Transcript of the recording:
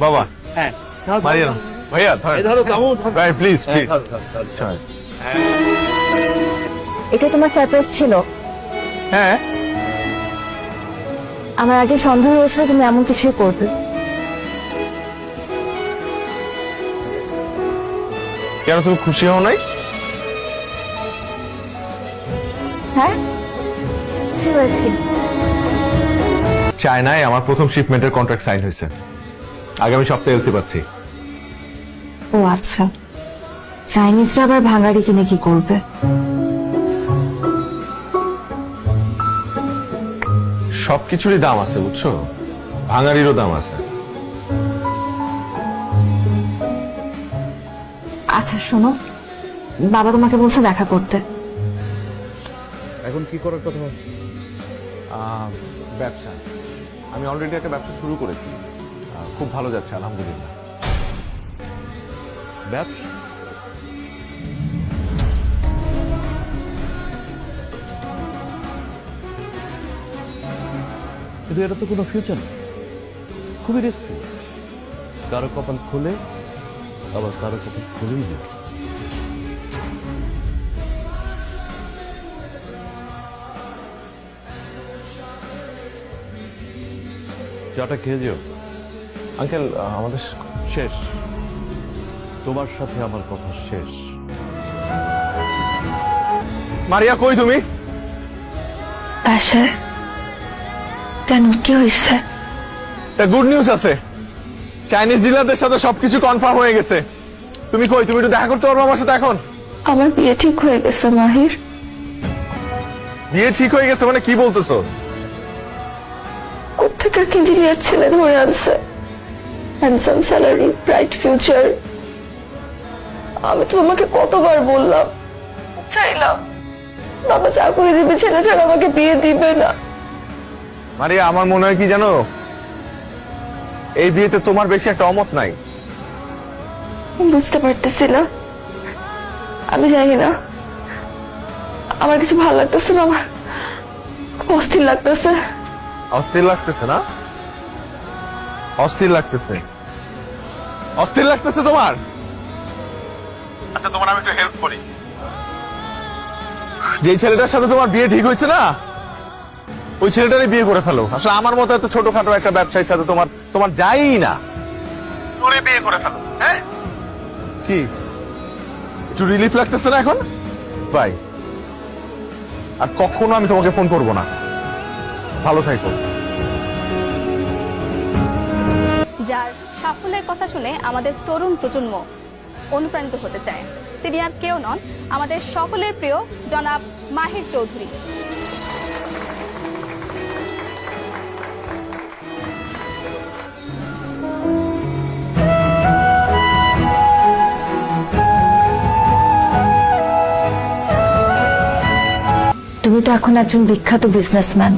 বাবা হ্যাঁ মারিয়া না। ভাইয়া ধরো কেমন ভাই প্লিজ প্লিজ এটা তোমার সারপ্রাইজ ছিল? হ্যাঁ আমার আগে সন্দেহ হয়েছিল তুমি এমন কিছুই করবে। কেন তুমি খুশি হও নাই? হ্যাঁ খুশি হয়েছি। চায়নায় আমার প্রথম শিপমেন্টের কন্ট্রাক্ট সাইন হয়েছে, আগামী সপ্তাহে এলসি পাচ্ছি। ও আচ্ছা, চাইনিজরা আবার ভাঙাড়ি কিনে কি করবে? সবকিছুরই দাম আছে বুঝছো, ভাঙারিরও দাম আছে। আচ্ছা শোনো, বাবা তোমাকে বলছে দেখা করতে। এখন কি করার কথা? ব্যবসা, আমি অলরেডি একটা ব্যবসা শুরু করেছি, খুব ভালো যাচ্ছে আলহামদুলিল্লাহ। ব্যবসা? কিন্তু এটা তো কোনো ফিউচার নেই, খুবই রিস্কি। কারো কপাল খুলে আবার কারো কপাল খুলেই না। চাটা খেয়ে যেও। আঙ্কেল আমাদের শেষ, তোমার সাথে আমার কথা শেষ। মারিয়া কই তুমি? বাসায়। কেন, কি হয়েছে? গুড নিউজ আছে, চাইনিজ ডিলারদের সাথে সবকিছু কনফার্ম হয়ে গেছে। তুমি কই? তুমি একটু দেখা করতে পারবো আমার সাথে এখন? আমার বিয়ে ঠিক হয়ে গেছে মাহির। বিয়ে ঠিক হয়ে গেছে মানে কি বলতেছো? কোথেকে এক ইঞ্জিনিয়ার ছেলে ধরে আনছে, হ্যান্ডসাম স্যালারি, ব্রাইট ফিউচার। আমি তো তোমাকে কতবার বললাম, চাইলাম, বাবা চাকরিজীবী ছেলে ছাড়া আমাকে বিয়ে দিবে না। মারিয়া আমার মনে হয় কি জানো, এই বিয়েতে তোমার বেশি একটা অমত নাই। বুঝতে পারতেছি না, আমি জানি না, আমার কিছু ভালো লাগতেছে না, আমার অস্থির লাগতেছে। অস্থির লাগতেছে না? অস্থির লাগতেছে, অস্থির লাগতেছে তোমার? আচ্ছা তোমার আমি একটু হেল্প করি। যে ছেলেটার সাথে তোমার বিয়ে ঠিক হয়েছে না, ওই ছেলেটারই বিয়ে করে ফেলো। আসলে আমার মতো এত ছোটখাটো একটা ব্যবসায়ীর সাথে তোমার তোমার যাই না, তোরে বিয়ে করে ফেলো। হ্যাঁ কি একটু রিলিফ লাগতেছে না এখন? বাই, আর কখনো আমি তোমাকে ফোন করবো না। ভালো থাকো। যার সাফল্যের কথা শুনে আমাদের তরুণ প্রজন্ম অনুপ্রাণিত হতে চায়, তিনি আর কেউ নন, আমাদের সকলের প্রিয় জনাব মাহির চৌধুরী। তুমি তো এখন একজন বিখ্যাত বিজনেসম্যান।